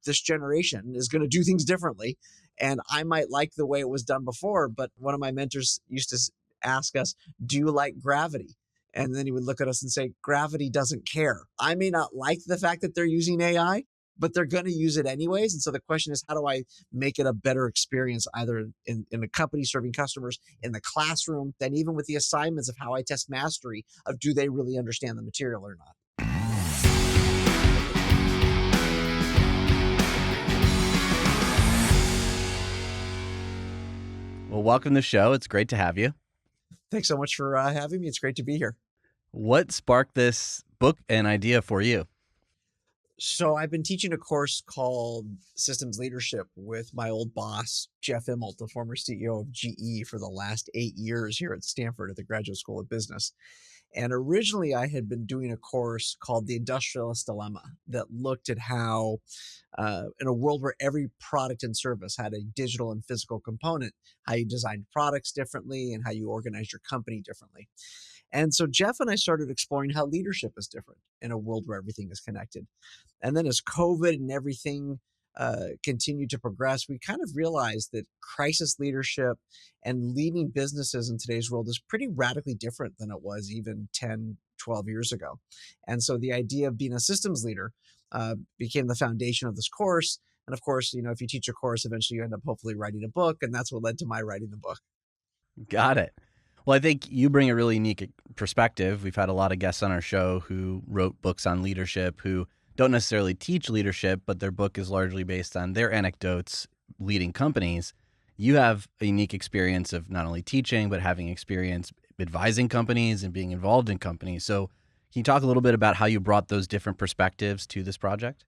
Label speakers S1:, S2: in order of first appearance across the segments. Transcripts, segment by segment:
S1: this generation is going to do things differently. And I might like the way it was done before, but one of my mentors used to ask us, do you like gravity? And then he would look at us and say, gravity doesn't care. I may not like the fact that they're using AI, but they're going to use it anyways. And so the question is, how do I make it a better experience, either in a company serving customers, in the classroom, then even with the assignments of how I test mastery of do they really understand the material or not?
S2: Well, welcome to the show. It's great to have you.
S1: Thanks so much for having me. It's great to be here.
S2: What sparked this book and idea for you?
S1: So I've been teaching a course called Systems Leadership with my old boss, Jeff Immelt, the former CEO of GE, for the last 8 years here at Stanford at the Graduate School of Business. And originally I had been doing a course called The Industrialist Dilemma that looked at how, in a world where every product and service had a digital and physical component, how you designed products differently and how you organized your company differently. And so Jeff and I started exploring how leadership is different in a world where everything is connected. And then as COVID and everything continued to progress, we kind of realized that crisis leadership and leading businesses in today's world is pretty radically different than it was even 10, 12 years ago. And so the idea of being a systems leader became the foundation of this course. And of course, if you teach a course, eventually you end up hopefully writing a book. And that's what led to my writing the book.
S2: Got it. Well, I think you bring a really unique perspective. We've had a lot of guests on our show who wrote books on leadership, who don't necessarily teach leadership, but their book is largely based on their anecdotes leading companies. You have a unique experience of not only teaching, but having experience advising companies and being involved in companies. So can you talk a little bit about how you brought those different perspectives to this project?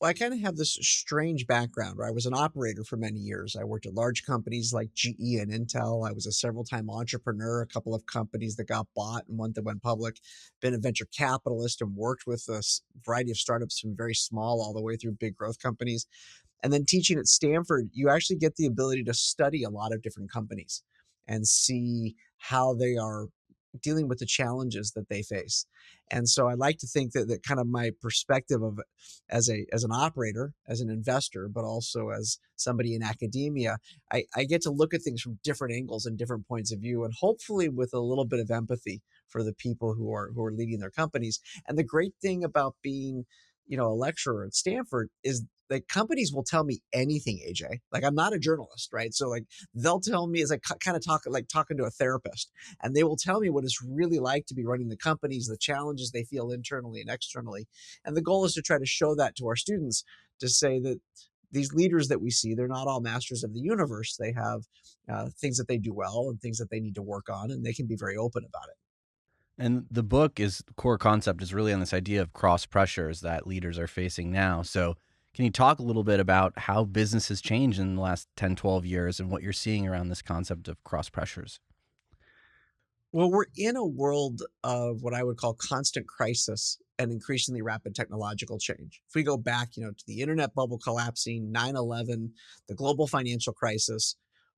S1: Well, I kind of have this strange background where I was an operator for many years. I worked at large companies like GE and Intel. I was a several-time entrepreneur, a couple of companies that got bought and one that went public. Been a venture capitalist and worked with a variety of startups from very small all the way through big growth companies. And then teaching at Stanford, you actually get the ability to study a lot of different companies and see how they are dealing with the challenges that they face. And so I like to think that kind of my perspective of as an operator, as an investor, but also as somebody in academia, I get to look at things from different angles and different points of view, and hopefully with a little bit of empathy for the people who are leading their companies. And the great thing about being, a lecturer at Stanford is like companies will tell me anything, AJ. Like I'm not a journalist, right? So like they'll tell me as I kind of talk like talking to a therapist, and they will tell me what it's really like to be running the companies, the challenges they feel internally and externally. And the goal is to try to show that to our students, to say that these leaders that we see, they're not all masters of the universe. They have things that they do well and things that they need to work on, and they can be very open about it.
S2: And the book is core concept is really on this idea of cross pressures that leaders are facing now. So can you talk a little bit about how business has changed in the last 10, 12 years and what you're seeing around this concept of cross pressures?
S1: Well, we're in a world of what I would call constant crisis and increasingly rapid technological change. If we go back, to the internet bubble collapsing, 9/11, the global financial crisis,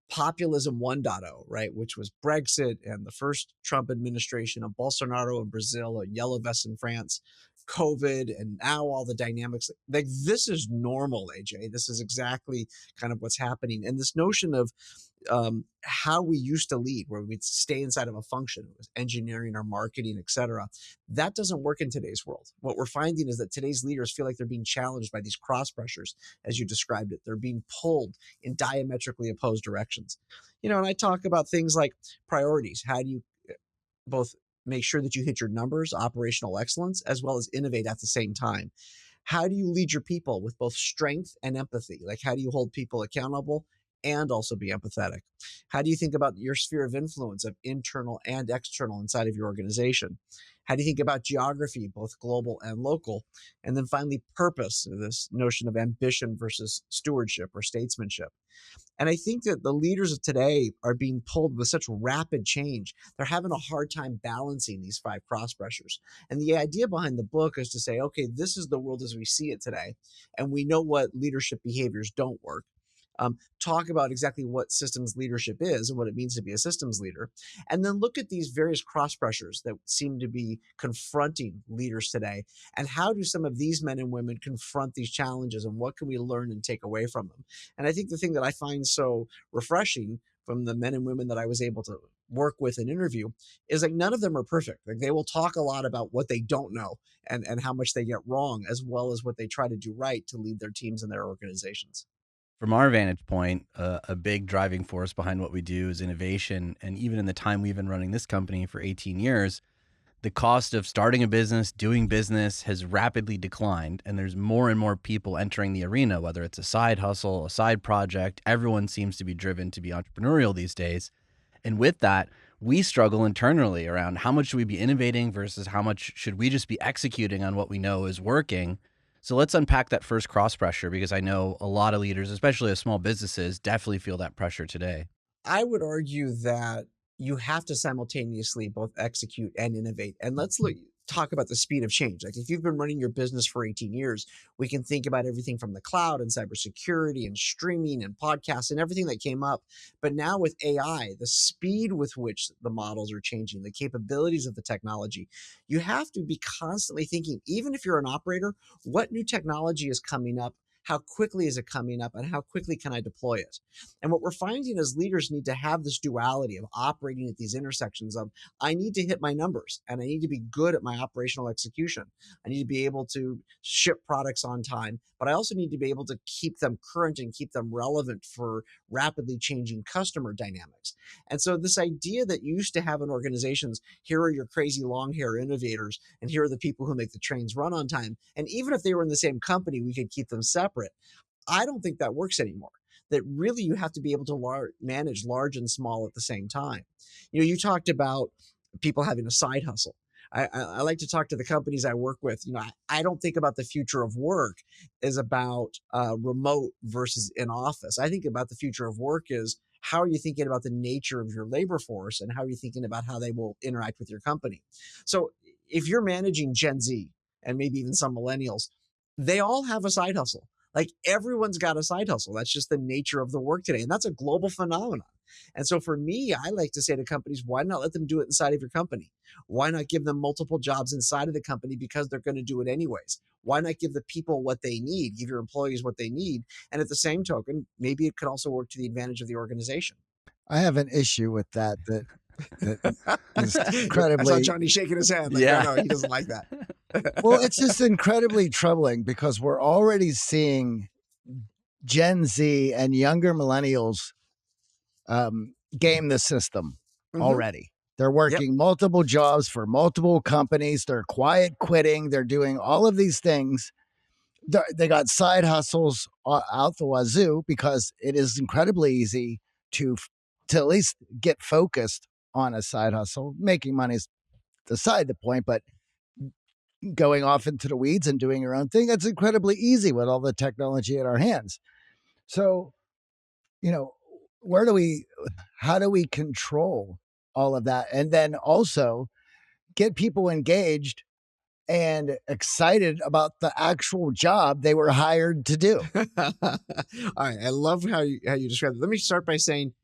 S1: populism 1.0, right, which was Brexit and the first Trump administration of Bolsonaro in Brazil and yellow vests in France, COVID, and now all the dynamics. Like this is normal, AJ. This is exactly kind of what's happening. And this notion of how we used to lead, where we'd stay inside of a function, it was engineering or marketing, et cetera. That doesn't work in today's world. What we're finding is that today's leaders feel like they're being challenged by these cross pressures, as you described it. They're being pulled in diametrically opposed directions. And I talk about things like priorities. How do you both make sure that you hit your numbers, operational excellence, as well as innovate at the same time? How do you lead your people with both strength and empathy? Like, how do you hold people accountable and also be empathetic? How do you think about your sphere of influence of internal and external inside of your organization? How do you think about geography, both global and local? And then finally, purpose, this notion of ambition versus stewardship or statesmanship. And I think that the leaders of today are being pulled with such rapid change. They're having a hard time balancing these 5 cross pressures. And the idea behind the book is to say, okay, this is the world as we see it today. And we know what leadership behaviors don't work. talk about exactly what systems leadership is and what it means to be a systems leader, and then look at these various cross pressures that seem to be confronting leaders today, and how do some of these men and women confront these challenges, and what can we learn and take away from them. And I think the thing that I find so refreshing from the men and women that I was able to work with and interview is like none of them are perfect. Like they will talk a lot about what they don't know and how much they get wrong, as well as what they try to do right to lead their teams and their organizations.
S2: From our vantage point, a big driving force behind what we do is innovation. And even in the time we've been running this company for 18 years, the cost of starting a business, doing business has rapidly declined. And there's more and more people entering the arena, whether it's a side hustle, a side project. Everyone seems to be driven to be entrepreneurial these days. And with that, we struggle internally around how much should we be innovating versus how much should we just be executing on what we know is working. So let's unpack that first cross pressure, because I know a lot of leaders, especially of small businesses, definitely feel that pressure today.
S1: I would argue that you have to simultaneously both execute and innovate. And talk about the speed of change. Like if you've been running your business for 18 years, we can think about everything from the cloud and cybersecurity and streaming and podcasts and everything that came up. But now with AI, the speed with which the models are changing, the capabilities of the technology, you have to be constantly thinking, even if you're an operator, what new technology is coming up? How quickly is it coming up and how quickly can I deploy it? And what we're finding is leaders need to have this duality of operating at these intersections of I need to hit my numbers and I need to be good at my operational execution. I need to be able to ship products on time, but I also need to be able to keep them current and keep them relevant for rapidly changing customer dynamics. And so this idea that you used to have in organizations, here are your crazy long hair innovators and here are the people who make the trains run on time. And even if they were in the same company, we could keep them separate. I don't think that works anymore. That really you have to be able to manage large and small at the same time. You talked about people having a side hustle. I like to talk to the companies I work with. I don't think about the future of work as about remote versus in office. I think about the future of work is how are you thinking about the nature of your labor force and how are you thinking about how they will interact with your company. So if you're managing Gen Z and maybe even some millennials, they all have a side hustle. Like everyone's got a side hustle. That's just the nature of the work today. And that's a global phenomenon. And so for me, I like to say to companies, why not let them do it inside of your company? Why not give them multiple jobs inside of the company because they're going to do it anyways? Why not give the people what they need, give your employees what they need? And at the same token, maybe it could also work to the advantage of the organization.
S3: I have an issue with that is
S1: I saw
S3: incredibly
S1: Johnny shaking his head. Like,
S2: Yeah.
S1: no, he doesn't like that.
S3: well, it's just incredibly troubling because we're already seeing Gen Z and younger millennials game the system already. They're working multiple jobs for multiple companies. They're quiet quitting. They're doing all of these things. They got side hustles out the wazoo because it is incredibly easy to at least get focused on a side hustle. Making money is beside the point, but going off into the weeds and doing your own thing, that's incredibly easy with all the technology at our hands. So, how do we control all of that? And then also get people engaged and excited about the actual job they were hired to do.
S1: All right. I love how you describe it. Let me start by saying,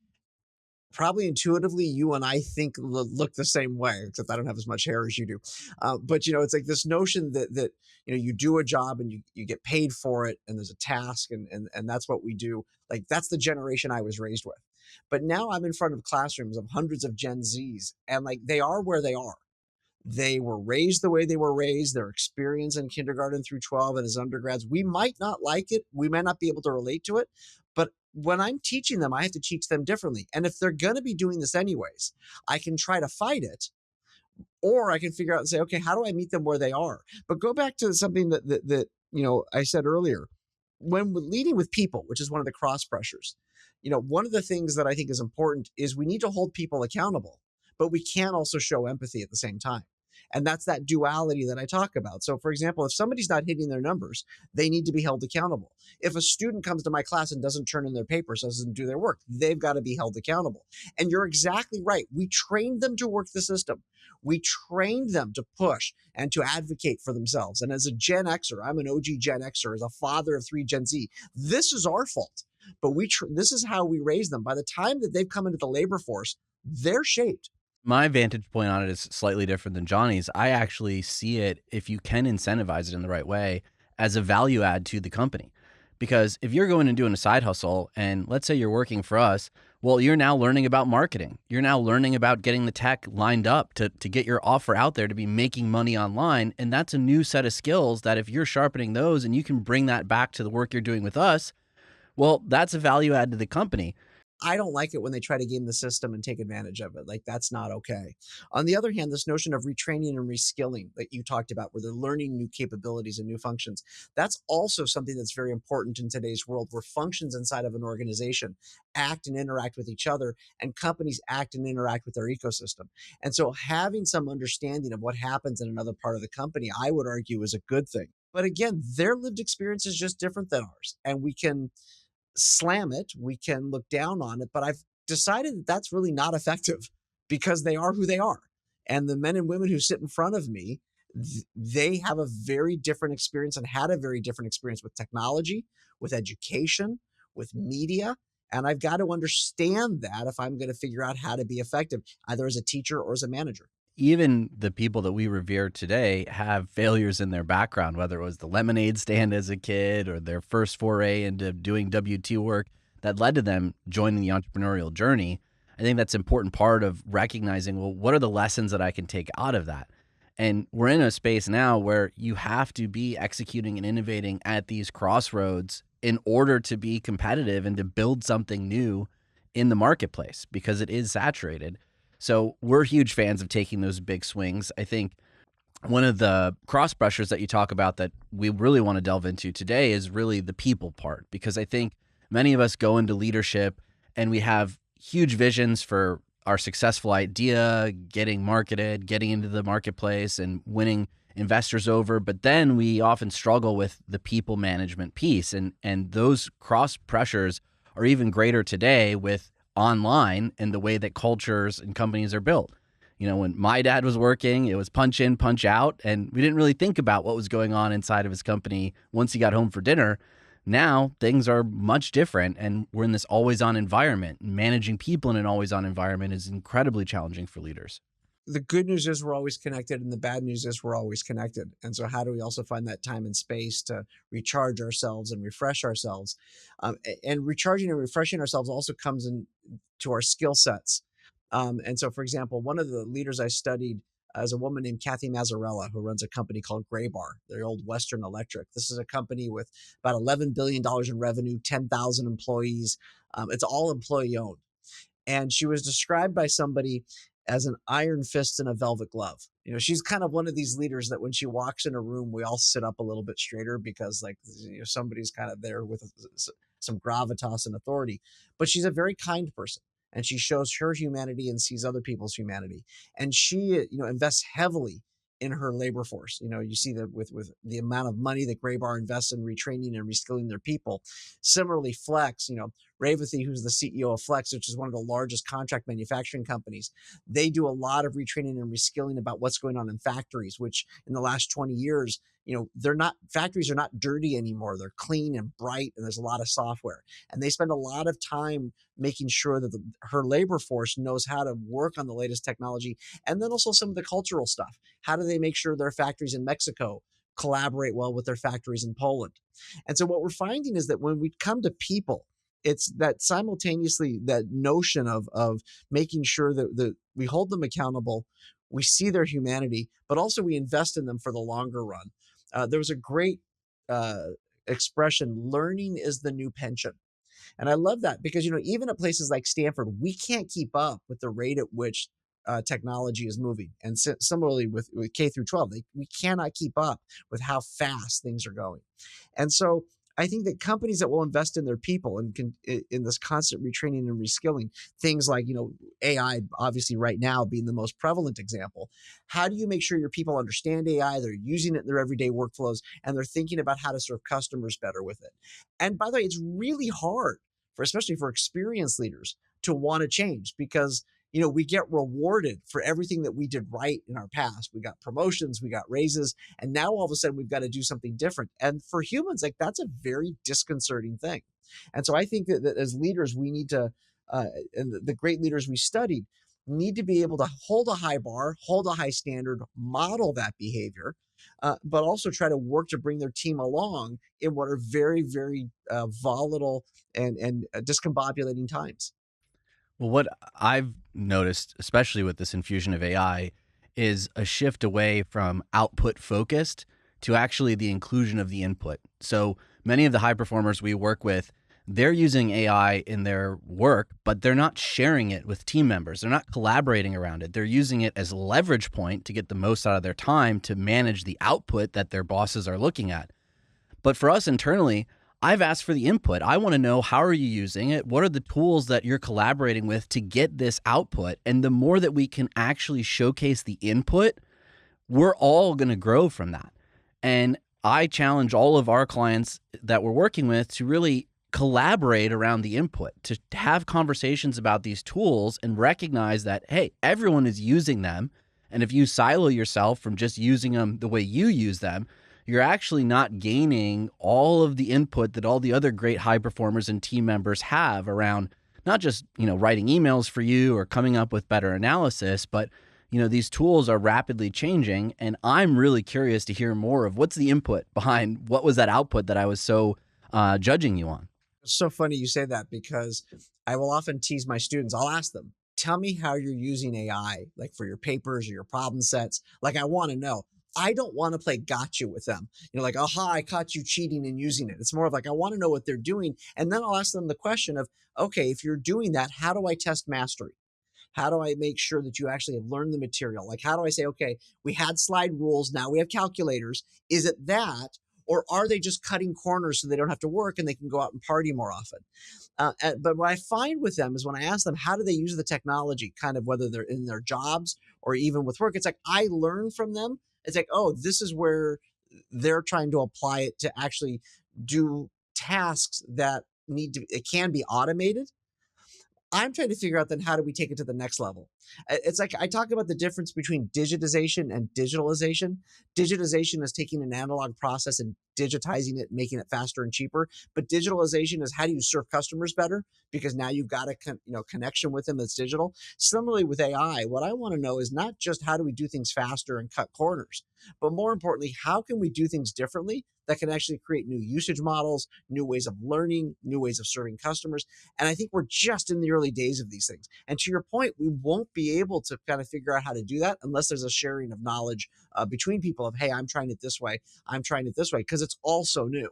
S1: probably intuitively, you and I look the same way, except I don't have as much hair as you do. But it's like this notion that you do a job and you get paid for it, and there's a task, and that's what we do. Like that's the generation I was raised with. But now I'm in front of classrooms of hundreds of Gen Zs, and like they are where they are. They were raised the way they were raised, their experience in kindergarten through 12 and as undergrads. We might not like it. We might not be able to relate to it. But when I'm teaching them, I have to teach them differently. And if they're going to be doing this anyways, I can try to fight it, or I can figure out and say, okay, how do I meet them where they are? But go back to something that I said earlier. When leading with people, which is one of the cross pressures, one of the things that I think is important is we need to hold people accountable, but we can't also show empathy at the same time. And that's that duality that I talk about. So for example, if somebody's not hitting their numbers, they need to be held accountable. If a student comes to my class and doesn't turn in their papers, doesn't do their work, they've got to be held accountable. And you're exactly right. We trained them to work the system. We trained them to push and to advocate for themselves. And as a Gen Xer, I'm an OG Gen Xer, as a father of 3 Gen Z, this is our fault. but this is how we raise them. By the time that they've come into the labor force, they're shaped.
S2: My vantage point on it is slightly different than Johnny's. I actually see it, if you can incentivize it in the right way, as a value add to the company. Because if you're going and doing a side hustle, and let's say you're working for us, well, you're now learning about marketing. You're now learning about getting the tech lined up to get your offer out there to be making money online. And that's a new set of skills that if you're sharpening those and you can bring that back to the work you're doing with us, well, that's a value add to the company.
S1: I don't like it when they try to game the system and take advantage of it. Like, that's not okay. On the other hand, this notion of retraining and reskilling that you talked about, where they're learning new capabilities and new functions, that's also something that's very important in today's world, where functions inside of an organization act and interact with each other, and companies act and interact with their ecosystem. And so having some understanding of what happens in another part of the company, I would argue, is a good thing. But again, their lived experience is just different than ours. And we can slam it, we can look down on it, but I've decided that that's really not effective, because they are who they are. And the men and women who sit in front of me, they have a very different experience and had a very different experience with technology, with education, with media. And I've got to understand that if I'm going to figure out how to be effective, either as a teacher or as a manager.
S2: Even the people that we revere today have failures in their background, whether it was the lemonade stand as a kid or their first foray into doing W-2 work that led to them joining the entrepreneurial journey. I think that's an important part of recognizing, well, what are the lessons that I can take out of that? And we're in a space now where you have to be executing and innovating at these crossroads in order to be competitive and to build something new in the marketplace, because it is saturated. So we're huge fans of taking those big swings. I think one of the cross pressures that you talk about that we really want to delve into today is really the people part, because I think many of us go into leadership and we have huge visions for our successful idea, getting marketed, getting into the marketplace and winning investors over. But then we often struggle with the people management piece. And those cross pressures are even greater today with online and the way that cultures and companies are built. You know, when my dad was working, it was punch in, punch out, and we didn't really think about what was going on inside of his company once he got home for dinner. Now things are much different, and we're in this always on environment. Managing people in an always on environment is incredibly challenging for leaders.
S1: The good news is we're always connected, and the bad news is we're always connected. And so how do we also find that time and space to recharge ourselves and refresh ourselves? And recharging and refreshing ourselves also comes into our skill sets. And so, for example, one of the leaders I studied is a woman named Kathy Mazzarella, who runs a company called Graybar, the old Western Electric. This is a company with about $11 billion in revenue, 10,000 employees. It's all employee owned. And she was described by somebody as an iron fist in a velvet glove. You know, she's kind of one of these leaders that when she walks in a room, we all sit up a little bit straighter, because, like, you know, somebody's kind of there with some gravitas and authority. But she's a very kind person, and she shows her humanity and sees other people's humanity. And she, you know, invests heavily in her labor force. You know, you see that with the amount of money that Graybar invests in retraining and reskilling their people. Similarly, Flex, you know, Revathi, who's the CEO of Flex, which is one of the largest contract manufacturing companies, they do a lot of retraining and reskilling about what's going on in factories, which in the last 20 years, you know, factories are not dirty anymore. They're clean and bright, and there's a lot of software. And they spend a lot of time making sure that her labor force knows how to work on the latest technology. And then also some of the cultural stuff. How do they make sure their factories in Mexico collaborate well with their factories in Poland? And so what we're finding is that when we come to people, it's that simultaneously that notion of making sure that we hold them accountable, we see their humanity, but also we invest in them for the longer run. There was a great expression: learning is the new pension. And I love that, because, you know, even at places like Stanford, we can't keep up with the rate at which technology is moving. And similarly with K through 12, we cannot keep up with how fast things are going. And so I think that companies that will invest in their people and can in this constant retraining and reskilling, things like, you know, AI, obviously right now being the most prevalent example. How do you make sure your people understand AI, they're using it in their everyday workflows, and they're thinking about how to serve customers better with it? And by the way, it's really hard, especially for experienced leaders, to want to change, because we get rewarded for everything that we did right in our past. We got promotions, we got raises, and now all of a sudden we've got to do something different. And for humans, like, that's a very disconcerting thing. And so I think that as leaders, we need to, and the great leaders we studied need to be able to hold a high bar, hold a high standard, model that behavior, but also try to work to bring their team along in what are very, very volatile and discombobulating times.
S2: Well, what I've noticed, especially with this infusion of AI, is a shift away from output focused to actually the inclusion of the input. So many of the high performers we work with, they're using AI in their work, but they're not sharing it with team members. They're not collaborating around it. They're using it as a leverage point to get the most out of their time to manage the output that their bosses are looking at. But for us internally, I've asked for the input. I want to know, how are you using it? What are the tools that you're collaborating with to get this output? And the more that we can actually showcase the input, we're all going to grow from that. And I challenge all of our clients that we're working with to really collaborate around the input, to have conversations about these tools and recognize that, hey, everyone is using them. And if you silo yourself from just using them the way you use them, you're actually not gaining all of the input that all the other great high performers and team members have around not just, writing emails for you or coming up with better analysis, but these tools are rapidly changing. And I'm really curious to hear more of what's the input behind what was that output that I was so judging you on.
S1: It's so funny you say that, because I will often tease my students. I'll ask them, tell me how you're using AI, like for your papers or your problem sets. Like, I want to know. I don't want to play gotcha with them. Like, aha, I caught you cheating and using it. It's more of like, I want to know what they're doing. And then I'll ask them the question of, okay, if you're doing that, how do I test mastery? How do I make sure that you actually have learned the material? Like, how do I say, okay, we had slide rules, now we have calculators. Is it that? Or are they just cutting corners so they don't have to work and they can go out and party more often? But what I find with them is when I ask them, how do they use the technology, kind of whether they're in their jobs or even with work, it's like I learn from them. It's like, oh, this is where they're trying to apply it to actually do tasks that it can be automated. I'm trying to figure out then, how do we take it to the next level? It's like I talk about the difference between digitization and digitalization. Digitization is taking an analog process and digitizing it, making it faster and cheaper. But digitalization is, how do you serve customers better? Because now you've got a connection with them that's digital. Similarly with AI, what I want to know is not just how do we do things faster and cut corners, but more importantly, how can we do things differently that can actually create new usage models, new ways of learning, new ways of serving customers. And I think we're just in the early days of these things. And to your point, we won't be able to kind of figure out how to do that unless there's a sharing of knowledge between people of, hey, I'm trying it this way, I'm trying it this way, because it's all so new.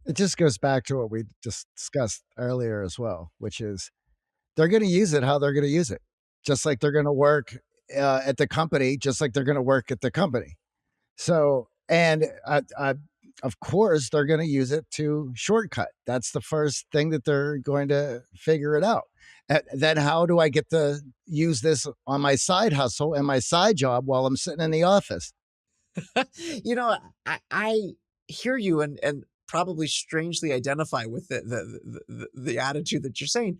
S3: It just goes back to what we just discussed earlier as well, which is they're going to use it how they're going to use it, just like they're going to work at the company, just like they're going to work at the company. So, and of course, they're going to use it to shortcut. That's the first thing that they're going to figure it out. And then how do I get to use this on my side hustle and my side job while I'm sitting in the office?
S1: I hear you and probably strangely identify with the attitude that you're saying.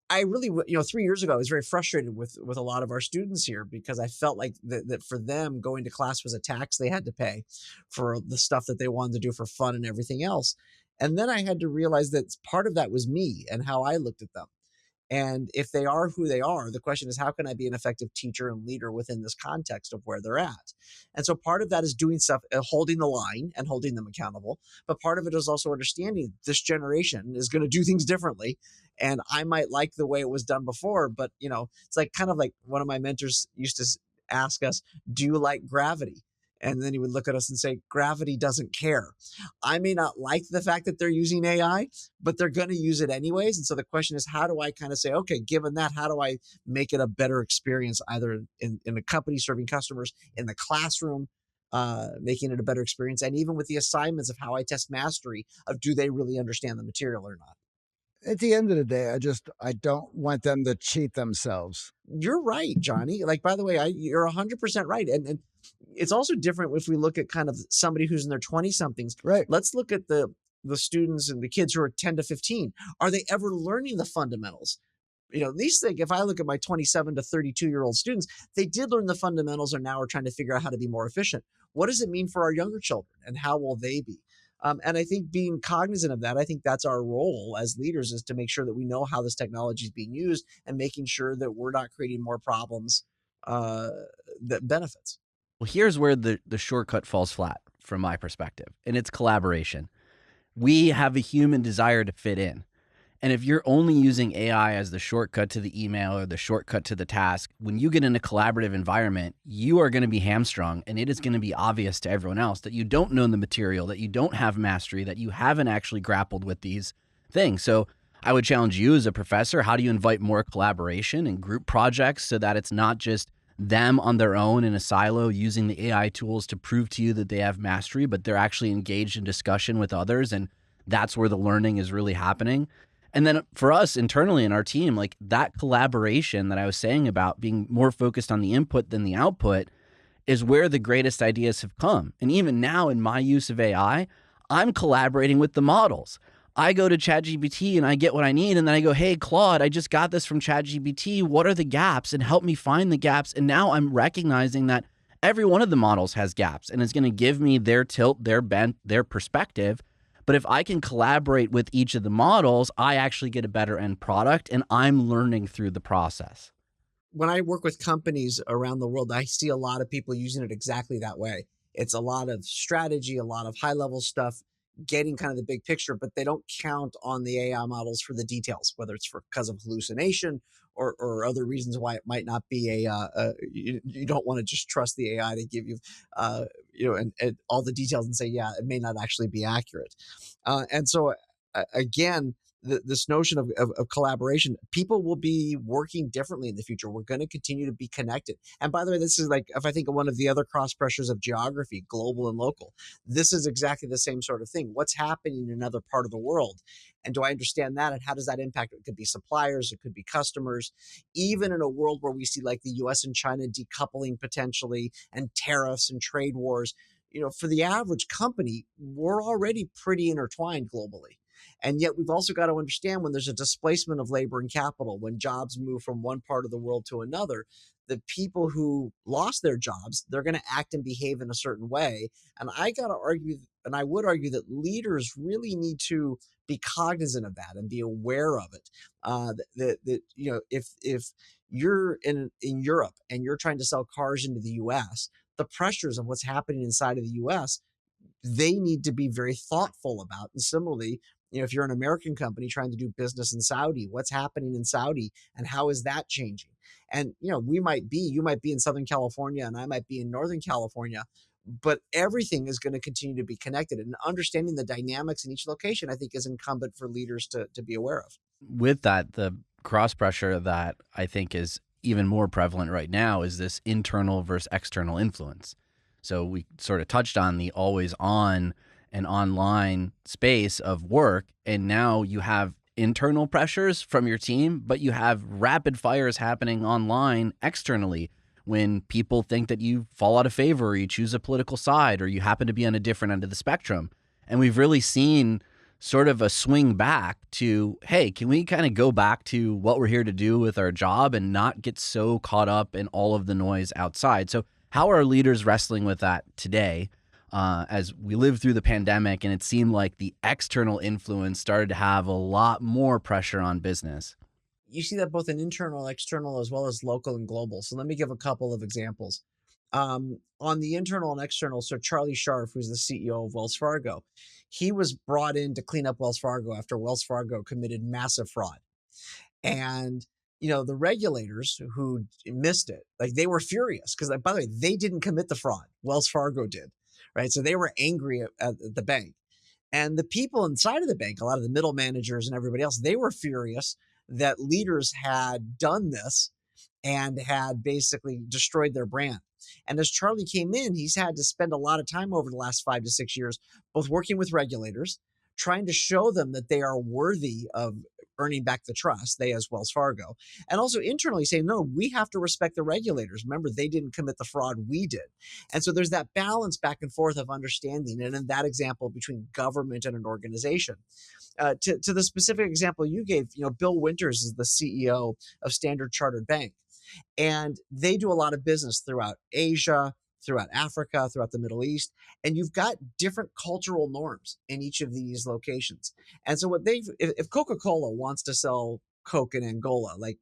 S1: I really, 3 years ago, I was very frustrated with a lot of our students here, because I felt like that for them, going to class was a tax they had to pay for the stuff that they wanted to do for fun and everything else. And then I had to realize that part of that was me and how I looked at them. And if they are who they are, the question is, how can I be an effective teacher and leader within this context of where they're at? And so part of that is doing stuff, holding the line and holding them accountable. But part of it is also understanding this generation is going to do things differently. And I might like the way it was done before, but it's like kind of like one of my mentors used to ask us, do you like gravity? And then he would look at us and say, gravity doesn't care. I may not like the fact that they're using AI, but they're going to use it anyways. And so the question is, how do I kind of say, okay, given that, how do I make it a better experience, either in a company serving customers, in the classroom, making it a better experience, and even with the assignments of how I test mastery of, do they really understand the material or not?
S3: At the end of the day, I don't want them to cheat themselves.
S1: You're right, Johnny. Like, by the way, you're 100% right. And it's also different if we look at kind of somebody who's in their 20 somethings.
S3: Right.
S1: Let's look at the students and the kids who are 10 to 15. Are they ever learning the fundamentals? at least like if I look at my 27 to 32-year-old students, they did learn the fundamentals and now are trying to figure out how to be more efficient. What does it mean for our younger children and how will they be? And I think being cognizant of that, I think that's our role as leaders, is to make sure that we know how this technology is being used and making sure that we're not creating more problems uh, that benefits.
S2: Well, here's where the shortcut falls flat from my perspective, and it's collaboration. We have a human desire to fit in. And if you're only using AI as the shortcut to the email or the shortcut to the task, when you get in a collaborative environment, you are going to be hamstrung, and it is going to be obvious to everyone else that you don't know the material, that you don't have mastery, that you haven't actually grappled with these things. So I would challenge you as a professor, how do you invite more collaboration and group projects so that it's not just them on their own in a silo using the AI tools to prove to you that they have mastery, but they're actually engaged in discussion with others, and that's where the learning is really happening. And then for us internally in our team, like that collaboration that I was saying about being more focused on the input than the output is where the greatest ideas have come. And even now in my use of AI, I'm collaborating with the models. I go to ChatGPT and I get what I need. And then I go, hey, Claude, I just got this from ChatGPT. What are the gaps? And help me find the gaps. And now I'm recognizing that every one of the models has gaps and it's going to give me their tilt, their bent, their perspective. But if I can collaborate with each of the models, I actually get a better end product, and I'm learning through the process.
S1: When I work with companies around the world, I see a lot of people using it exactly that way. It's a lot of strategy, a lot of high level stuff, getting kind of the big picture, but they don't count on the AI models for the details, whether it's because of hallucination or other reasons why it might not be you don't want to just trust the AI to give you, and all the details and say, yeah, it may not actually be accurate. And so, again, this notion of collaboration, people will be working differently in the future. We're going to continue to be connected. And by the way, this is like, if I think of one of the other cross pressures of geography, global and local, this is exactly the same sort of thing. What's happening in another part of the world? And do I understand that? And how does that impact? It could be suppliers, it could be customers, even in a world where we see like the US and China decoupling potentially, and tariffs and trade wars. For the average company, we're already pretty intertwined globally. And yet we've also got to understand, when there's a displacement of labor and capital, when jobs move from one part of the world to another, the people who lost their jobs, they're going to act and behave in a certain way. And I got to argue, and I would argue, that leaders really need to be cognizant of that and be aware of it. If you're in Europe and you're trying to sell cars into the U.S., the pressures of what's happening inside of the U.S., they need to be very thoughtful about. And similarly, if you're an American company trying to do business in Saudi, what's happening in Saudi and how is that changing? And, you might be in Southern California and I might be in Northern California, but everything is going to continue to be connected, and understanding the dynamics in each location, I think, is incumbent for leaders to be aware of.
S2: With that, the cross pressure that I think is even more prevalent right now is this internal versus external influence. So we sort of touched on the always on and online space of work. And now you have internal pressures from your team, but you have rapid fires happening online externally when people think that you fall out of favor, or you choose a political side, or you happen to be on a different end of the spectrum. And we've really seen sort of a swing back to, hey, can we kind of go back to what we're here to do with our job and not get so caught up in all of the noise outside? So how are leaders wrestling with that today as we live through the pandemic, and it seemed like the external influence started to have a lot more pressure on business?
S1: You see that both in internal, external, as well as local and global. So let me give a couple of examples. On the internal and external, so Charlie Scharf, who's the CEO of Wells Fargo, he was brought in to clean up Wells Fargo after Wells Fargo committed massive fraud. And the regulators who missed it, like, they were furious because, like, by the way, they didn't commit the fraud. Wells Fargo did, right? So they were angry at the bank. And the people inside of the bank, a lot of the middle managers and everybody else, they were furious that leaders had done this and had basically destroyed their brand. And as Charlie came in, he's had to spend a lot of time over the last 5 to 6 years, both working with regulators, trying to show them that they are worthy of earning back the trust, they as Wells Fargo, and also internally saying, no, we have to respect the regulators. Remember, they didn't commit the fraud, we did. And so there's that balance back and forth of understanding. And in that example between government and an organization, to the specific example you gave, Bill Winters is the CEO of Standard Chartered Bank, and they do a lot of business throughout Asia, throughout Africa, throughout the Middle East. And you've got different cultural norms in each of these locations. And so if Coca-Cola wants to sell Coke in Angola, like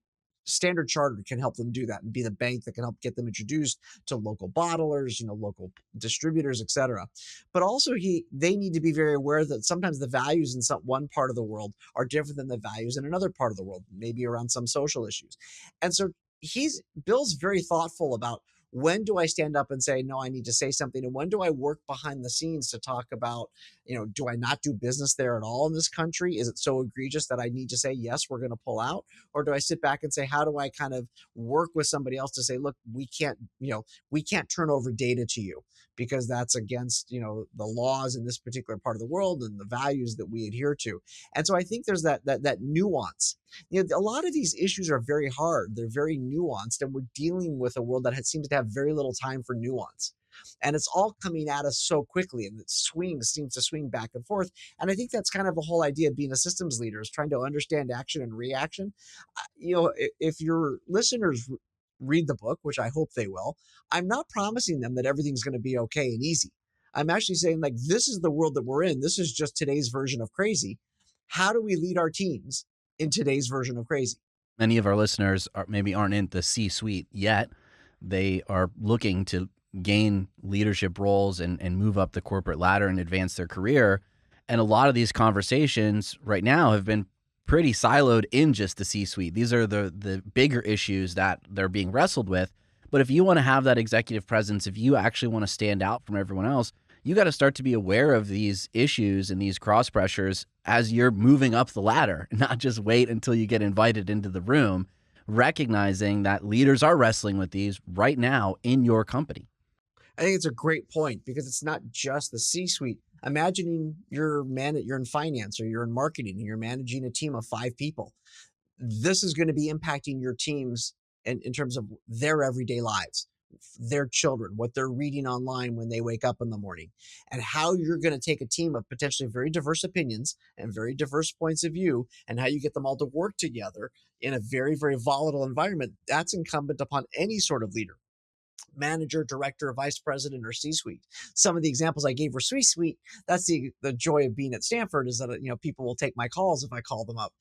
S1: Standard Chartered can help them do that and be the bank that can help get them introduced to local bottlers, local distributors, et cetera. But also they need to be very aware that sometimes the values in one part of the world are different than the values in another part of the world, maybe around some social issues. And so Bill's very thoughtful about, when do I stand up and say, no, I need to say something? And when do I work behind the scenes to talk about, do I not do business there at all in this country? Is it so egregious that I need to say, yes, we're going to pull out? Or do I sit back and say, how do I kind of work with somebody else to say, look, we can't turn over data to you because that's against, the laws in this particular part of the world and the values that we adhere to. And so I think there's that nuance. A lot of these issues are very hard. They're very nuanced, and we're dealing with a world that seems to have very little time for nuance. And it's all coming at us so quickly, and it seems to swing back and forth. And I think that's kind of the whole idea of being a systems leader, is trying to understand action and reaction. If your listeners read the book, which I hope they will, I'm not promising them that everything's going to be okay and easy. I'm actually saying, like, this is the world that we're in. This is just today's version of crazy. How do we lead our teams in today's version of crazy?
S2: Many of our listeners maybe aren't in the C-suite yet. They are looking to gain leadership roles and move up the corporate ladder and advance their career. And a lot of these conversations right now have been pretty siloed in just the C-suite. These are the bigger issues that they're being wrestled with. But if you want to have that executive presence, if you actually want to stand out from everyone else, you got to start to be aware of these issues and these cross pressures as you're moving up the ladder, not just wait until you get invited into the room, recognizing that leaders are wrestling with these right now in your company.
S1: I think it's a great point, because it's not just the C-suite. Imagining you're in finance or you're in marketing and you're managing a team of 5 people. This is going to be impacting your teams in terms of their everyday lives, their children, what they're reading online when they wake up in the morning, and how you're going to take a team of potentially very diverse opinions and very diverse points of view, and how you get them all to work together in a very, very volatile environment. That's incumbent upon any sort of leader, manager, director, vice president, or C-suite. Some of the examples I gave were C-suite. That's the joy of being at Stanford, is that people will take my calls if I call them up.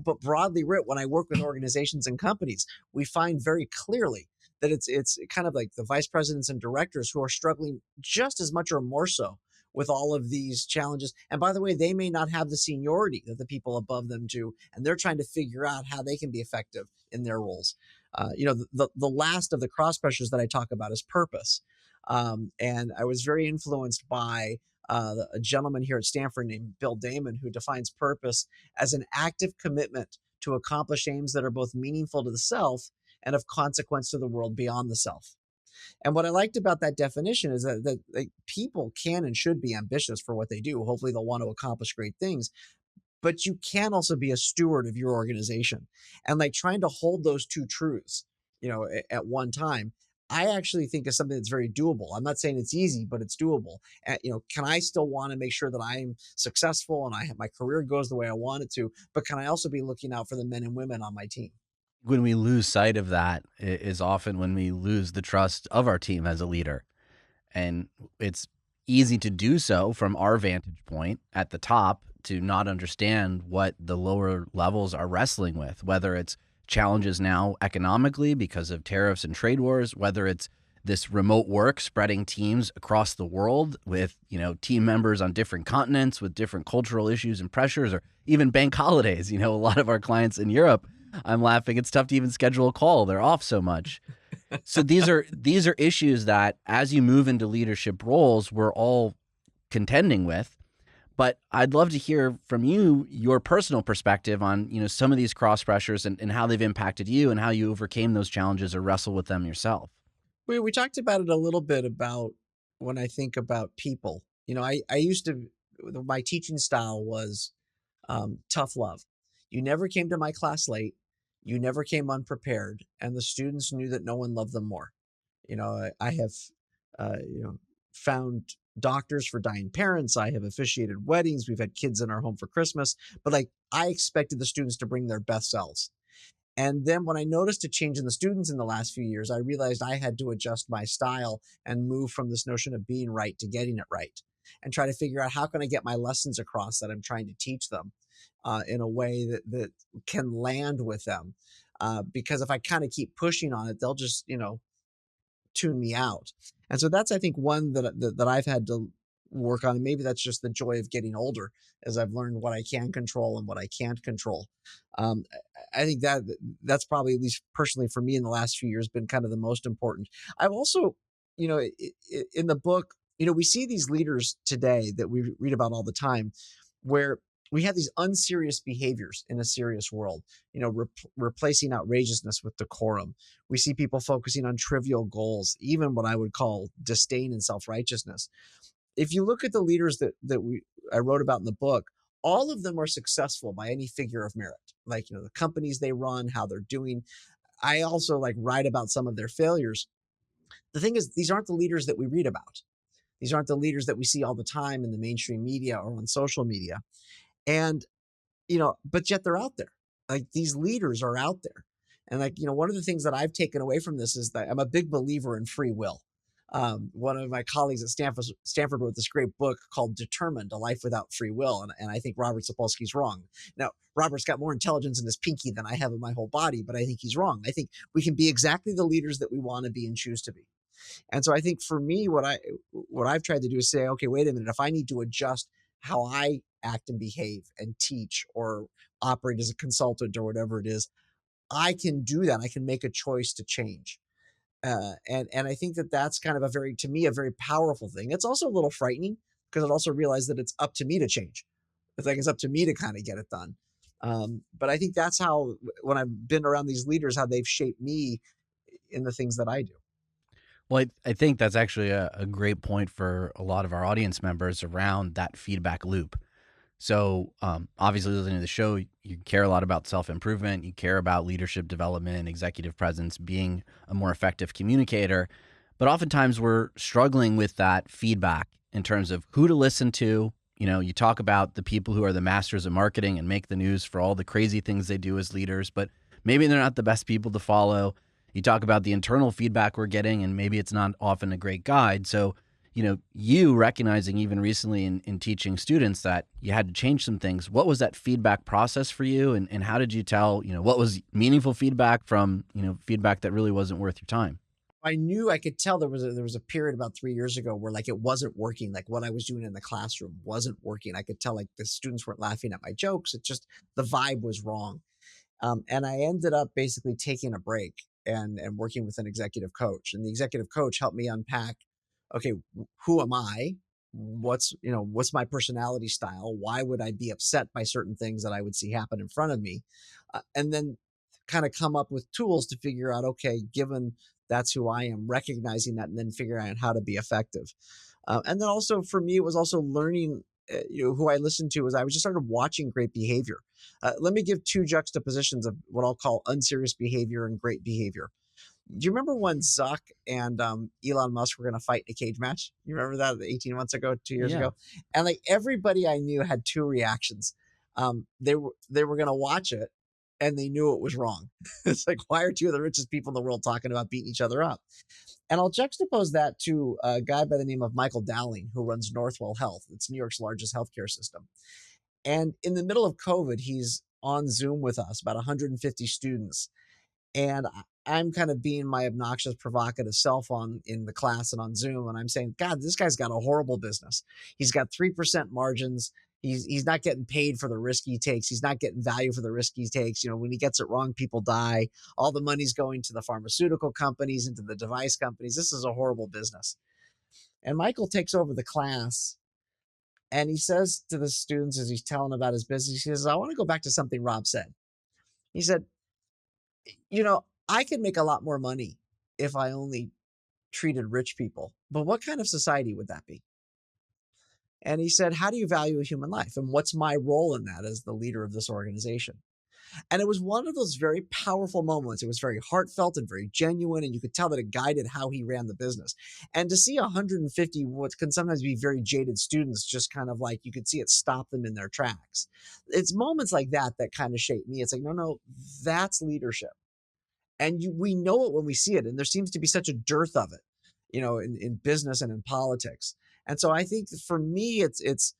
S1: But broadly writ, when I work with organizations and companies, we find very clearly that it's kind of like the vice presidents and directors who are struggling just as much or more so with all of these challenges. And by the way, they may not have the seniority that the people above them do, and they're trying to figure out how they can be effective in their roles. The last of the cross pressures that I talk about is purpose. And I was very influenced by a gentleman here at Stanford named Bill Damon, who defines purpose as an active commitment to accomplish aims that are both meaningful to the self and of consequence to the world beyond the self. And what I liked about that definition is that people can and should be ambitious for what they do. Hopefully they'll want to accomplish great things, but you can also be a steward of your organization. And like trying to hold those two truths, at one time, I actually think is something that's very doable. I'm not saying it's easy, but it's doable. And, can I still want to make sure that I'm successful and my career goes the way I want it to, but can I also be looking out for the men and women on my team?
S2: When we lose sight of that is often when we lose the trust of our team as a leader. And it's easy to do so from our vantage point at the top, to not understand what the lower levels are wrestling with, whether it's challenges now economically because of tariffs and trade wars, whether it's this remote work spreading teams across the world with, team members on different continents with different cultural issues and pressures, or even bank holidays. A lot of our clients in Europe, I'm laughing, it's tough to even schedule a call. They're off so much. So these are issues that, as you move into leadership roles, we're all contending with. But I'd love to hear from you your personal perspective on, some of these cross pressures and how they've impacted you and how you overcame those challenges or wrestle with them yourself.
S1: We talked about it a little bit about when I think about people. I used to, my teaching style was tough love. You never came to my class late. You never came unprepared. And the students knew that no one loved them more. I have, found doctors for dying parents. I have officiated weddings. We've had kids in our home for Christmas. But like, I expected the students to bring their best selves. And then when I noticed a change in the students in the last few years, I realized I had to adjust my style and move from this notion of being right to getting it right, and try to figure out how can I get my lessons across that I'm trying to teach them in a way that can land with them. Because if I kind of keep pushing on it, they'll just, tune me out. And so that's, I think, one that I've had to work on. And maybe that's just the joy of getting older, as I've learned what I can control and what I can't control. I think that's probably, at least personally for me in the last few years, been kind of the most important. I've also, in the book, we see these leaders today that we read about all the time, where we have these unserious behaviors in a serious world, replacing outrageousness with decorum. We see people focusing on trivial goals, even what I would call disdain and self-righteousness. If you look at the leaders that I wrote about in the book, all of them are successful by any figure of merit. Like, the companies they run, how they're doing. I also like write about some of their failures. The thing is, these aren't the leaders that we read about. These aren't the leaders that we see all the time in the mainstream media or on social media. And, but yet they're out there. Like, these leaders are out there. And like, one of the things that I've taken away from this is that I'm a big believer in free will. One of my colleagues at Stanford wrote this great book called Determined, A Life Without Free Will. And I think Robert Sapolsky's wrong. Now, Robert's got more intelligence in his pinky than I have in my whole body, but I think he's wrong. I think we can be exactly the leaders that we want to be and choose to be. And so I think for me, what I've tried to do is say, okay, wait a minute, if I need to adjust how I act and behave and teach or operate as a consultant or whatever it is, I can do that. I can make a choice to change. And I think that's kind of to me, a very powerful thing. It's also a little frightening, because I also realize that it's up to me to change. It's like, it's up to me to kind of get it done. But I think that's how, when I've been around these leaders, how they've shaped me in the things that I do.
S2: Well, I think that's actually a great point for a lot of our audience members around that feedback loop. So obviously, listening to the show, you care a lot about self-improvement, you care about leadership development, executive presence, being a more effective communicator. But oftentimes we're struggling with that feedback in terms of who to listen to. You talk about the people who are the masters of marketing and make the news for all the crazy things they do as leaders, but maybe they're not the best people to follow. You talk about the internal feedback we're getting, and maybe it's not often a great guide. So, you recognizing even recently in teaching students that you had to change some things. What was that feedback process for you? And how did you tell, what was meaningful feedback from, feedback that really wasn't worth your time?
S1: I knew, I could tell there was a period about 3 years ago where like it wasn't working. Like, what I was doing in the classroom wasn't working. I could tell like the students weren't laughing at my jokes. It just, the vibe was wrong. And I ended up basically taking a break and working with an executive coach. And the executive coach helped me unpack, okay, who am I? What's my personality style? Why would I be upset by certain things that I would see happen in front of me? And then kind of come up with tools to figure out, okay, given that's who I am, recognizing that, and then figuring out how to be effective. And then also for me, it was also learning, who I listened to. Was I was just started watching great behavior. Let me give two juxtapositions of what I'll call unserious behavior and great behavior. Do you remember when Zuck and Elon Musk were going to fight in a cage match? You remember that 18 months ago, 2 years
S2: Yeah.
S1: ago? And like everybody I knew had two reactions. They were going to watch it, and they knew it was wrong. It's like, why are two of the richest people in the world talking about beating each other up? And I'll juxtapose that to a guy by the name of Michael Dowling, who runs Northwell Health. It's New York's largest healthcare system. And in the middle of COVID, he's on Zoom with us, about 150 students. And I'm kind of being my obnoxious, provocative self in the class and on Zoom. And I'm saying, God, this guy's got a horrible business. He's got 3% margins. He's not getting paid for the risk he takes. He's not getting value for the risk he takes. When he gets it wrong, people die. All the money's going to the pharmaceutical companies and to the device companies. This is a horrible business. And Michael takes over the class, and he says to the students as he's telling about his business, he says, I want to go back to something Rob said. He said, I could make a lot more money if I only treated rich people, but what kind of society would that be? And he said, how do you value a human life? And what's my role in that as the leader of this organization? And it was one of those very powerful moments. It was very heartfelt and very genuine, and you could tell that it guided how he ran the business. And to see 150 what can sometimes be very jaded students, just kind of like you could see it stop them in their tracks. It's moments like that that kind of shape me. It's like, no, no, that's leadership. And we know it when we see it. And there seems to be such a dearth of it, in business and in politics. And so I think for me, it's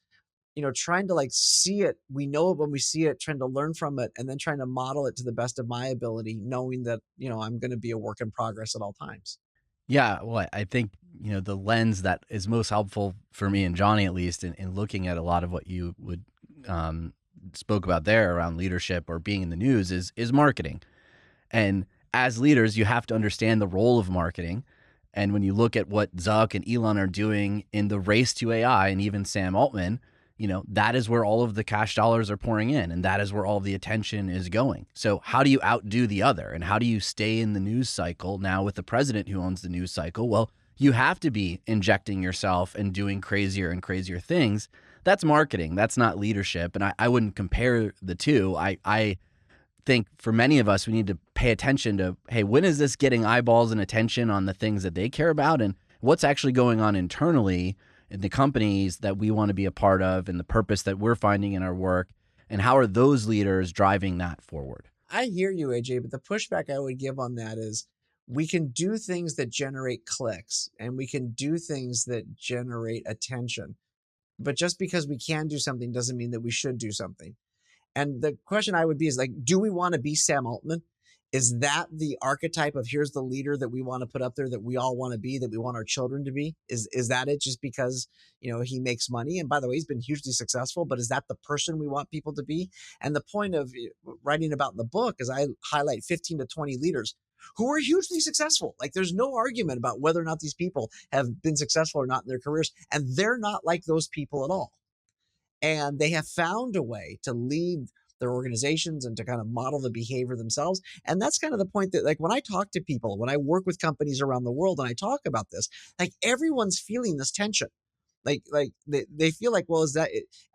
S1: trying to like see it. We know it when we see it, trying to learn from it, and then trying to model it to the best of my ability, knowing that, I'm going to be a work in progress at all times.
S2: Yeah, well, I think, the lens that is most helpful for me and Johnny, at least, in looking at a lot of what you would um, spoke about there around leadership or being in the news is marketing. And as leaders, you have to understand the role of marketing. And when you look at what Zuck and Elon are doing in the race to AI, and even Sam Altman, that is where all of the cash dollars are pouring in, and that is where all the attention is going. So how do you outdo the other, and how do you stay in the news cycle now with the president who owns the news cycle? Well, you have to be injecting yourself and doing crazier and crazier things. That's marketing. That's not leadership. And I wouldn't compare the two. I think for many of us, we need to pay attention to, hey, when is this getting eyeballs and attention on the things that they care about, and what's actually going on internally in the companies that we want to be a part of, and the purpose that we're finding in our work, and how are those leaders driving that forward?
S1: I hear you, AJ, but the pushback I would give on that is we can do things that generate clicks and we can do things that generate attention. But just because we can do something doesn't mean that we should do something. And the question I would be is like, do we want to be Sam Altman? Is that the archetype of here's the leader that we want to put up there that we all want to be, that we want our children to be? Is that it just because, he makes money? And by the way, he's been hugely successful, but is that the person we want people to be? And the point of writing about in the book is I highlight 15 to 20 leaders who are hugely successful. Like there's no argument about whether or not these people have been successful or not in their careers. And they're not like those people at all. And they have found a way to lead their organizations and to kind of model the behavior themselves. And that's kind of the point that, like, when I talk to people, when I work with companies around the world and I talk about this, like everyone's feeling this tension. Like they feel like, well,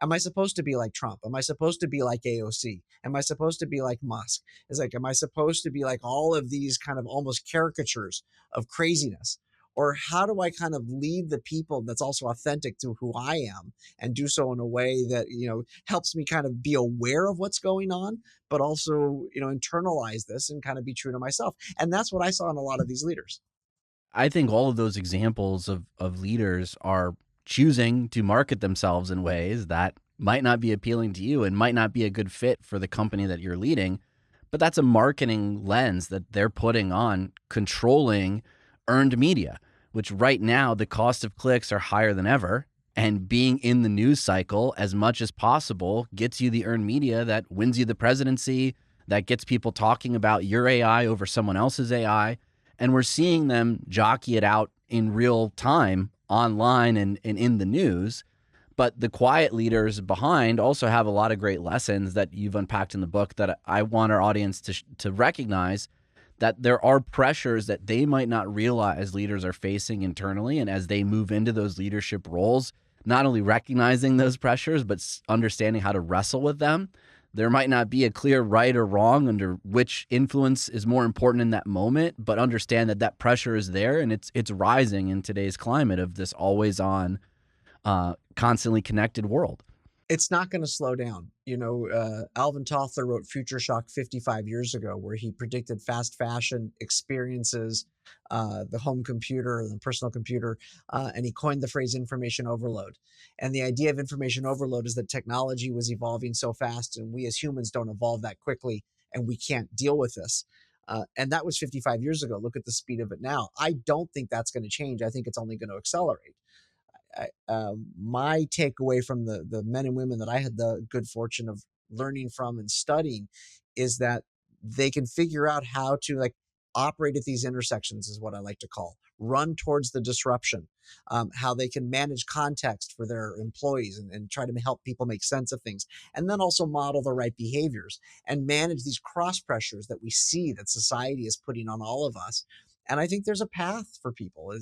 S1: am I supposed to be like Trump? Am I supposed to be like AOC? Am I supposed to be like Musk? It's like, am I supposed to be like all of these kind of almost caricatures of craziness? Or how do I kind of lead the people that's also authentic to who I am and do so in a way that, helps me kind of be aware of what's going on, but also, internalize this and kind of be true to myself. And that's what I saw in a lot of these leaders.
S2: I think all of those examples of leaders are choosing to market themselves in ways that might not be appealing to you and might not be a good fit for the company that you're leading. But that's a marketing lens that they're putting on controlling earned media, which right now the cost of clicks are higher than ever. And being in the news cycle as much as possible gets you the earned media that wins you the presidency, that gets people talking about your AI over someone else's AI. And we're seeing them jockey it out in real time online and in the news. But the quiet leaders behind also have a lot of great lessons that you've unpacked in the book that I want our audience to recognize, that there are pressures that they might not realize leaders are facing internally. And as they move into those leadership roles, not only recognizing those pressures, but understanding how to wrestle with them. There might not be a clear right or wrong under which influence is more important in that moment, but understand that that pressure is there, and it's rising in today's climate of this always on, constantly connected world.
S1: It's not going to slow down. Alvin Toffler wrote Future Shock 55 years ago, where he predicted fast fashion experiences, the home computer, the personal computer, and he coined the phrase information overload. And the idea of information overload is that technology was evolving so fast, and we as humans don't evolve that quickly, and we can't deal with this. And that was 55 years ago. Look at the speed of it now. I don't think that's going to change. I think it's only going to accelerate. My takeaway from the men and women that I had the good fortune of learning from and studying is that they can figure out how to like operate at these intersections, is what I like to call run towards the disruption, how they can manage context for their employees and try to help people make sense of things, and then also model the right behaviors and manage these cross pressures that we see that society is putting on all of us, And I think there's a path for people.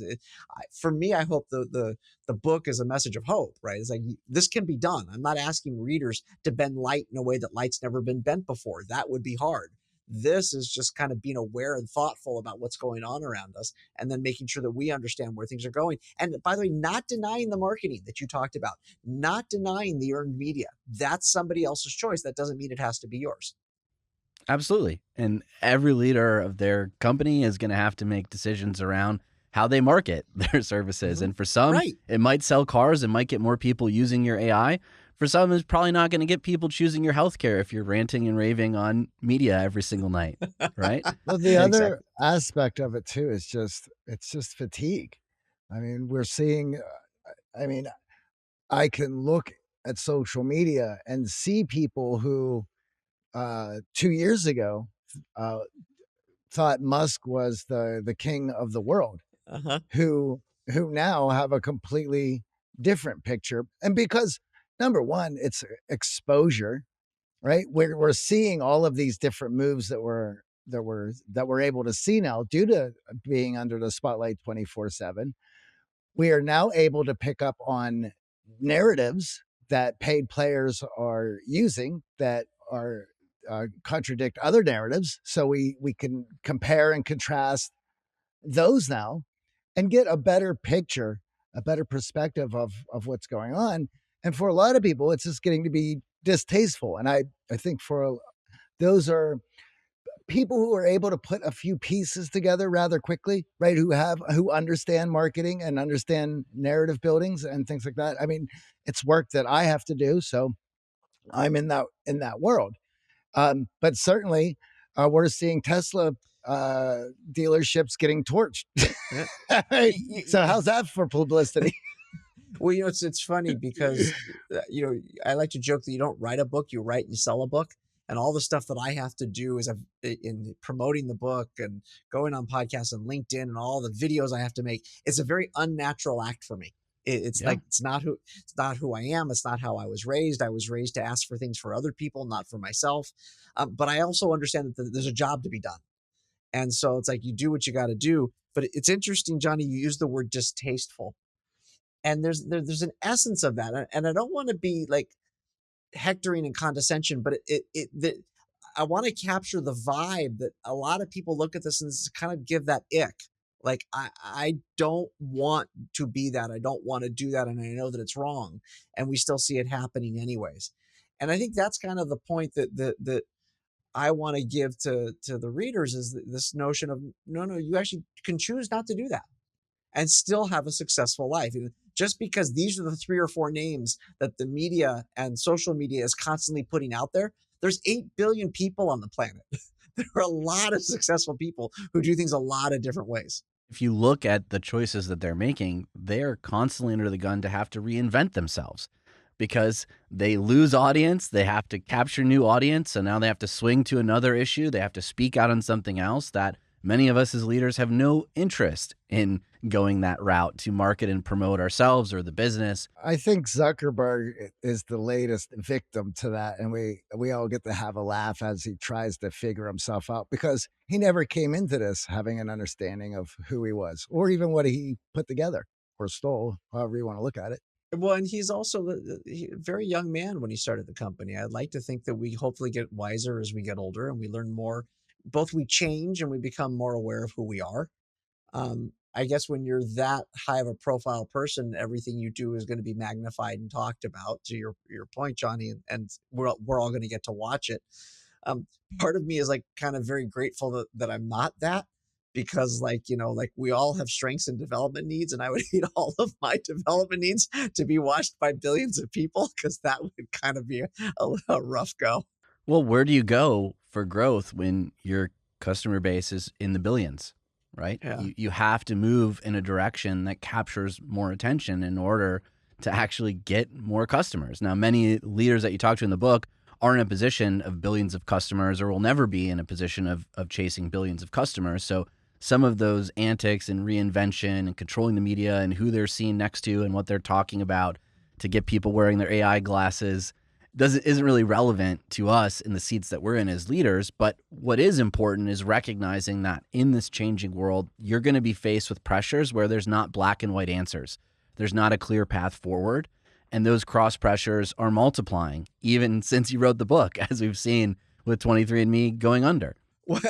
S1: For me, I hope the book is a message of hope, right? It's like this can be done. I'm not asking readers to bend light in a way that light's never been bent before. That would be hard. This is just kind of being aware and thoughtful about what's going on around us, and then making sure that we understand where things are going. And by the way, not denying the marketing that you talked about, not denying the earned media. That's somebody else's choice. That doesn't mean it has to be yours.
S2: Absolutely. And every leader of their company is going to have to make decisions around how they market their services. And for some,
S1: Right.
S2: it might sell cars, it might get more people using your AI. For some, it's probably not going to get people choosing your healthcare if you're ranting and raving on media every single night, right?
S3: Well, the other aspect of it too is it's just fatigue. I mean, we're seeing, I mean, I can look at social media and see people who 2 years ago uh, thought Musk was the king of the world,
S1: Uh-huh.
S3: who now have a completely different picture. And because number one, it's exposure, right? We're seeing all of these different moves that we're able to see now due to being under the spotlight 24/7. We are now able to pick up on narratives that paid players are using that are contradict other narratives. So we can compare and contrast those now and get a better picture, a better perspective of what's going on. And for a lot of people, it's just getting to be distasteful. And I think for those are people who are able to put a few pieces together rather quickly, right? Who understand marketing and understand narrative buildings and things like that. I mean, it's work that I have to do, so I'm in that world. But certainly, we're seeing Tesla dealerships getting torched. Right? So how's that for publicity?
S1: Well, it's funny because I like to joke that you don't write a book, you write and you sell a book. And all the stuff that I have to do is in promoting the book and going on podcasts and LinkedIn and all the videos I have to make. It's a very unnatural act for me. It's
S2: Yeah.
S1: like it's not who I am. It's not how I was raised. I was raised to ask for things for other people, not for myself. But I also understand that there's a job to be done. And so it's like you do what you got to do. But it's interesting, Johnny, you use the word distasteful. And there's an essence of that. And I don't want to be like hectoring and condescension, but I want to capture the vibe that a lot of people look at this and kind of give that ick. Like, I don't want to be that. I don't want to do that. And I know that it's wrong. And we still see it happening anyways. And I think that's kind of the point that I want to give to the readers is this notion of no, you actually can choose not to do that and still have a successful life. And just because these are the 3 or 4 names that the media and social media is constantly putting out there, there's 8 billion people on the planet. There are a lot of successful people who do things a lot of different ways.
S2: If you look at the choices that they're making, they're constantly under the gun to have to reinvent themselves because they lose audience. They have to capture new audience. So now they have to swing to another issue. They have to speak out on something else that many of us as leaders have no interest in going that route to market and promote ourselves or the business.
S3: I think Zuckerberg is the latest victim to that, and we all get to have a laugh as he tries to figure himself out because he never came into this having an understanding of who he was or even what he put together or stole, however you want to look at it.
S1: Well, and he's also a very young man when he started the company. I'd like to think that we hopefully get wiser as we get older and we learn more. Both we change and we become more aware of who we are. I guess when you're that high of a profile person, everything you do is going to be magnified and talked about. To your point, Johnny, and we're all going to get to watch it. Part of me is like kind of very grateful that I'm not that because like like we all have strengths and development needs, and I would hate all of my development needs to be watched by billions of people because that would kind of be a rough go.
S2: Well, where do you go for growth when your customer base is in the billions, right?
S1: Yeah.
S2: You have to move in a direction that captures more attention in order to actually get more customers. Now, many leaders that you talk to in the book aren't in a position of billions of customers or will never be in a position of chasing billions of customers. So some of those antics and reinvention and controlling the media and who they're seeing next to and what they're talking about to get people wearing their AI glasses isn't really relevant to us in the seats that we're in as leaders. But what is important is recognizing that in this changing world, you're going to be faced with pressures where there's not black and white answers. There's not a clear path forward. And those cross pressures are multiplying, even since you wrote the book, as we've seen with 23andMe going under.
S1: Well,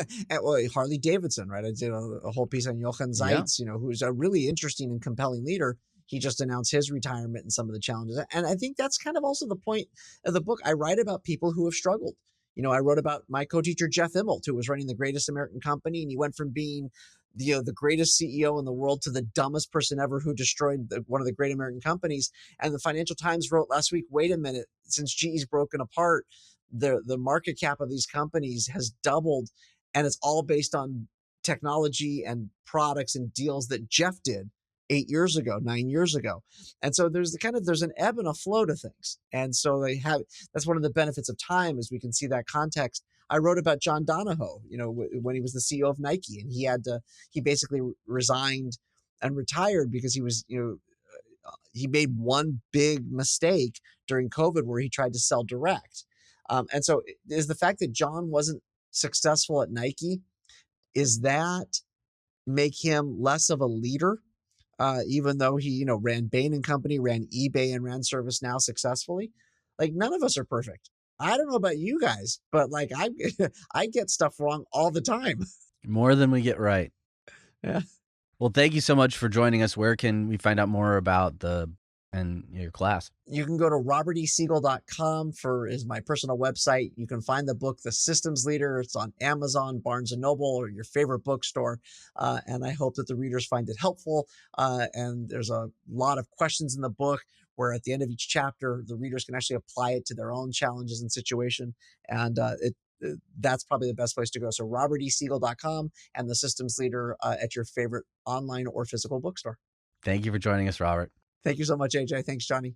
S1: Harley Davidson, right? I did a whole piece on Jochen Zeitz, who's a really interesting and compelling leader. He just announced his retirement and some of the challenges. And I think that's kind of also the point of the book. I write about people who have struggled. I wrote about my co-teacher, Jeff Immelt, who was running the greatest American company. And he went from being the greatest CEO in the world to the dumbest person ever who destroyed one of the great American companies. And the Financial Times wrote last week, wait a minute, since GE's broken apart, the market cap of these companies has doubled. And it's all based on technology and products and deals that Jeff did 9 years ago. And so there's an ebb and a flow to things. And so that's one of the benefits of time, is we can see that context. I wrote about John Donahoe, when he was the CEO of Nike, and he basically resigned and retired because he made one big mistake during COVID where he tried to sell direct. And so is the fact that John wasn't successful at Nike, is that make him less of a leader? Even though he, ran Bain and Company, ran eBay, and ran ServiceNow successfully. Like, none of us are perfect. I don't know about you guys, but like I get stuff wrong all the time.
S2: More than we get right.
S1: Yeah.
S2: Well, thank you so much for joining us. Where can we find out more about your class?
S1: You can go to robertsiegel.com is my personal website. You can find the book, The Systems Leader. It's on Amazon, Barnes & Noble, or your favorite bookstore. And I hope that the readers find it helpful. And there's a lot of questions in the book where at the end of each chapter, the readers can actually apply it to their own challenges and situation. And that's probably the best place to go. So robertsiegel.com and The Systems Leader at your favorite online or physical bookstore.
S2: Thank you for joining us, Robert.
S1: Thank you so much, AJ. Thanks, Johnny.